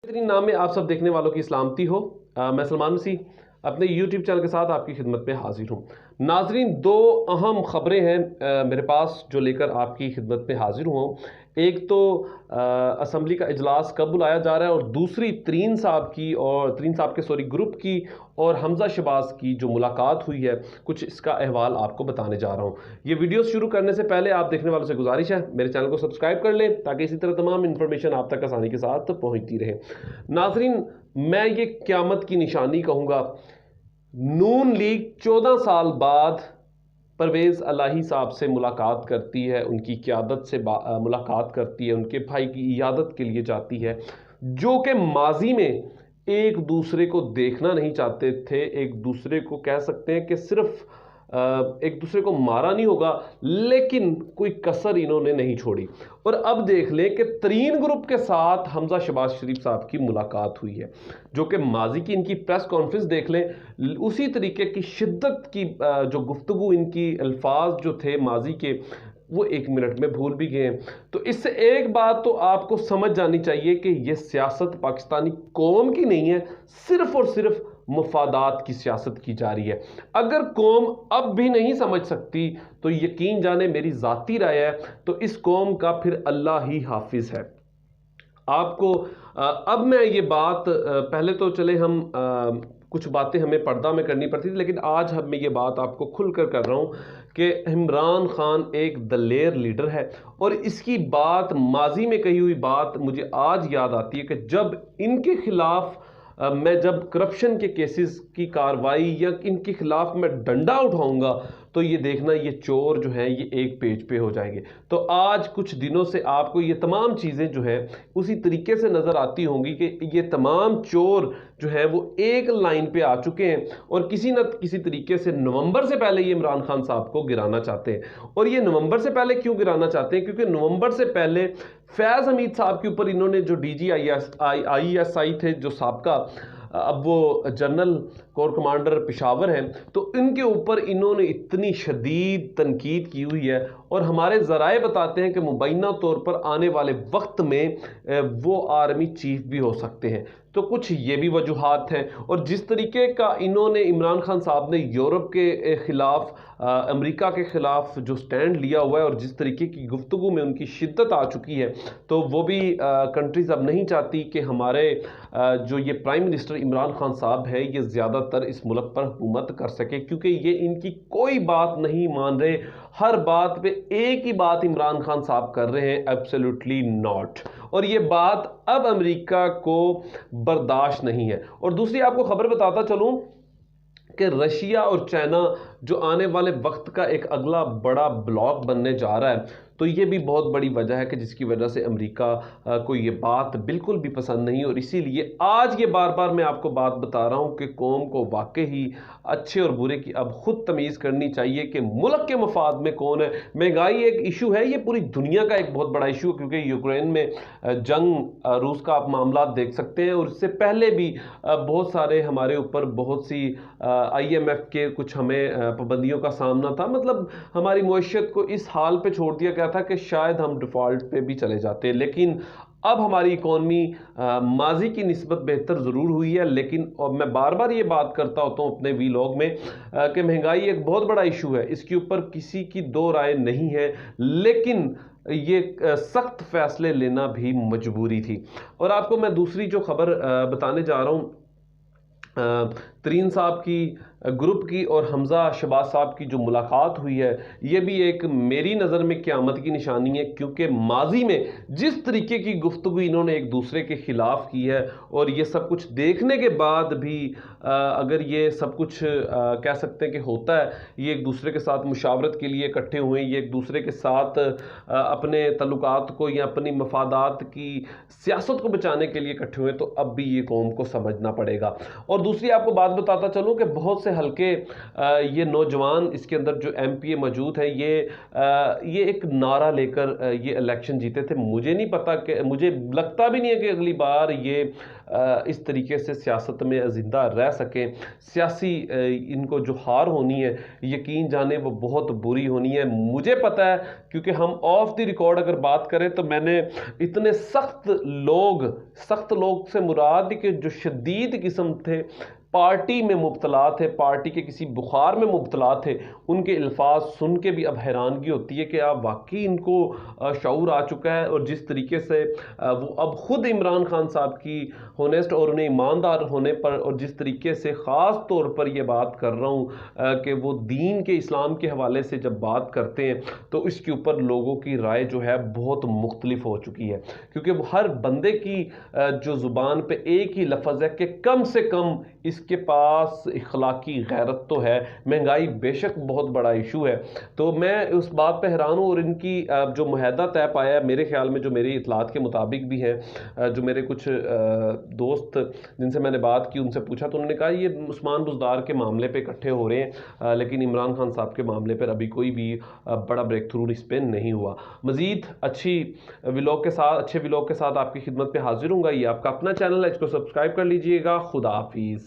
बेहतरीन नाम में आप सब देखने वालों की सलामती हो। मैं सलमान मसीह अपने YouTube चैनल के साथ आपकी खिदमत में हाजिर हूँ। नाजरीन, दो अहम ख़बरें हैं मेरे पास जो लेकर आपकी खिदमत में हाजिर हुआ हूँ। एक तो असम्बली का इजलास कब बुलाया जा रहा है, और दूसरी तरीन साहब के ग्रुप की और हमजा शहबाज की जो मुलाकात हुई है, कुछ इसका अहवाल आपको बताने जा रहा हूँ। ये वीडियो शुरू करने से पहले आप देखने वालों से गुजारिश है मेरे चैनल को सब्सक्राइब कर लें ताकि इसी तरह तमाम इन्फॉर्मेशन आप तक आसानी के साथ पहुँचती रहे। नाजरीन, मैं ये क़यामत की निशानी कहूँगा। नून लीग 14 साल बाद परवेज़ इलाही साहब से मुलाकात करती है, उनकी क़यादत से मुलाकात करती है, उनके भाई की इयादत के लिए जाती है, जो कि माजी में एक दूसरे को देखना नहीं चाहते थे। एक दूसरे को कह सकते हैं कि सिर्फ एक दूसरे को मारा नहीं होगा, लेकिन कोई कसर इन्होंने नहीं छोड़ी। और अब देख लें कि तरीन ग्रुप के साथ हमजा शहबाज शरीफ साहब की मुलाकात हुई है, जो कि माजी की इनकी प्रेस कॉन्फ्रेंस देख लें, उसी तरीके की शिद्दत की जो गुफ्तगू, इनकी अल्फाज जो थे माजी के, वो 1 मिनट में भूल भी गए। तो इससे एक बात तो आपको समझ जानी चाहिए कि ये सियासत पाकिस्तानी कौम की नहीं है, सिर्फ और सिर्फ मफादात की सियासत की जा रही है। अगर कौम अब भी नहीं समझ सकती तो यकीन जाने, मेरी ज़ाती राय है, तो इस कौम का फिर अल्लाह ही हाफिज़ है। आपको अब मैं ये बात पहले तो चले हम कुछ बातें हमें पर्दा में करनी पड़ती थी, लेकिन आज मैं ये बात आपको खुलकर कर रहा हूँ कि इमरान खान एक दलेर लीडर है, और इसकी बात, माजी में कही हुई बात मुझे आज याद आती है कि जब इनके खिलाफ मैं जब करप्शन के केसेस की कार्रवाई या इनके खिलाफ मैं डंडा उठाऊंगा, तो ये देखना, ये चोर जो हैं ये एक पेज पे हो जाएंगे। तो आज कुछ दिनों से आपको ये तमाम चीज़ें जो हैं उसी तरीके से नज़र आती होंगी कि ये तमाम चोर जो है वो एक लाइन पे आ चुके हैं, और किसी न किसी तरीके से नवंबर से पहले ये इमरान खान साहब को गिराना चाहते हैं। और ये नवंबर से पहले क्यों गिराना चाहते हैं? क्योंकि नवंबर से पहले फैज़ हमीद साहब के ऊपर इन्होंने, जो DGISI थे, जो साबका, अब वो जनरल कोर कमांडर पेशावर हैं, तो इनके ऊपर इन्होंने इतनी शदीद तनकीद की हुई है, और हमारे ज़राए बताते हैं कि मुबैना तौर पर आने वाले वक्त में वो आर्मी चीफ भी हो सकते हैं। तो कुछ ये भी वजूहात हैं। और जिस तरीके का इन्होंने, इमरान खान साहब ने यूरोप के ख़िलाफ़, अमेरिका के ख़िलाफ़ जो स्टैंड लिया हुआ है, और जिस तरीके की गुफ्तगू में उनकी शिद्दत आ चुकी है, तो वो भी कंट्रीज़ अब नहीं चाहती कि हमारे जो ये प्राइम मिनिस्टर इमरान खान साहब है, ये ज़्यादातर इस मुल्क पर हुकूमत कर सके, क्योंकि ये इनकी कोई बात नहीं मान रहे। हर बात पे एक ही बात इमरान खान साहब कर रहे हैं, एब्सोल्युटली नॉट। और ये बात अब अमेरिका को बर्दाश्त नहीं है। और दूसरी आपको खबर बताता चलूं कि रशिया और चाइना जो आने वाले वक्त का एक अगला बड़ा ब्लॉक बनने जा रहा है, तो ये भी बहुत बड़ी वजह है कि जिसकी वजह से अमेरिका को ये बात बिल्कुल भी पसंद नहीं। और इसीलिए आज ये बार बार मैं आपको बात बता रहा हूँ कि कौम को वाकई ही अच्छे और बुरे की अब खुद तमीज़ करनी चाहिए कि मुल्क के मफाद में कौन है। महंगाई एक इशू है, ये पूरी दुनिया का एक बहुत बड़ा इशू है, क्योंकि यूक्रेन में जंग, रूस का आप मामला देख सकते हैं, और इससे पहले भी बहुत सारे हमारे ऊपर बहुत सी IMF के कुछ हमें पाबंदियों का सामना था। मतलब हमारी मईशत को इस हाल पे छोड़ दिया गया था कि शायद हम डिफ़ॉल्ट पे भी चले जाते, लेकिन अब हमारी इकॉनमी माजी की निस्बत बेहतर ज़रूर हुई है। लेकिन और मैं बार बार ये बात करता होता हूँ अपने वीलॉग में कि महंगाई एक बहुत बड़ा इशू है, इसके ऊपर किसी की दो राय नहीं है, लेकिन ये सख्त फैसले लेना भी मजबूरी थी। और आपको मैं दूसरी जो खबर बताने जा रहा हूँ, तरीन साहब की ग्रुप की और हमजा शहबाज साहब की जो मुलाकात हुई है, ये भी एक मेरी नज़र में क़यामत की निशानी है, क्योंकि माजी में जिस तरीके की गुफ्तगू इन्होंने एक दूसरे के ख़िलाफ़ की है, और ये सब कुछ देखने के बाद भी अगर ये सब कुछ कह सकते हैं कि होता है, ये एक दूसरे के साथ मुशावरत के लिए इकट्ठे हुए, ये एक दूसरे के साथ अपने तल्लुकात को या अपनी मफादात की सियासत को बचाने के लिए इकट्ठे हुए, तो अब भी ये कौम को समझना पड़ेगा। और दूसरी आपको बात बताता चलूँ कि बहुत से سے ہلکے یہ نوجوان اس کے اندر جو ایم پی اے موجود ہیں یہ ایک نعرہ لے کر یہ الیکشن جیتے تھے. مجھے نہیں پتا کہ مجھے لگتا بھی نہیں ہے کہ اگلی بار یہ اس طریقے سے سیاست میں زندہ رہ سکیں. سیاسی ان کو جو ہار ہونی ہے یقین جانے وہ بہت بری ہونی ہے. مجھے پتہ ہے کیونکہ ہم آف دی ریکارڈ اگر بات کریں تو میں نے اتنے سخت لوگ سے مراد کہ جو شدید قسم تھے, پارٹی میں مبتلا تھے, پارٹی کے کسی بخار میں مبتلا تھے, ان کے الفاظ سن کے بھی اب حیرانگی ہوتی ہے کہ آپ واقعی ان کو شعور آ چکا ہے. اور جس طریقے سے وہ اب خود عمران خان صاحب کی ہونیسٹ اور انہیں ایماندار ہونے پر, اور جس طریقے سے خاص طور پر یہ بات کر رہا ہوں کہ وہ دین کے اسلام کے حوالے سے جب بات کرتے ہیں تو اس کے اوپر لوگوں کی رائے جو ہے بہت مختلف ہو چکی ہے. کیونکہ ہر بندے کی جو زبان پہ ایک ہی لفظ ہے کہ کم سے کم اس کے پاس اخلاقی غیرت تو ہے. مہنگائی بے شک بہت بڑا ایشو ہے, تو میں اس بات پہ حیران ہوں. اور ان کی جو معاہدہ طے پایا ہے میرے خیال میں, جو میری اطلاعات کے مطابق بھی ہے, جو میرے کچھ دوست جن سے میں نے بات کی ان سے پوچھا تو انہوں نے کہا یہ عثمان بزدار کے معاملے پہ اکٹھے ہو رہے ہیں, لیکن عمران خان صاحب کے معاملے پر ابھی کوئی بھی بڑا بریک تھرو اس پہ نہیں ہوا. مزید اچھے ولاگ کے ساتھ آپ کی خدمت پہ حاضر ہوں گا. یہ آپ کا اپنا چینل ہے, اس کو سبسکرائب کر لیجئے گا. خدا حافظ.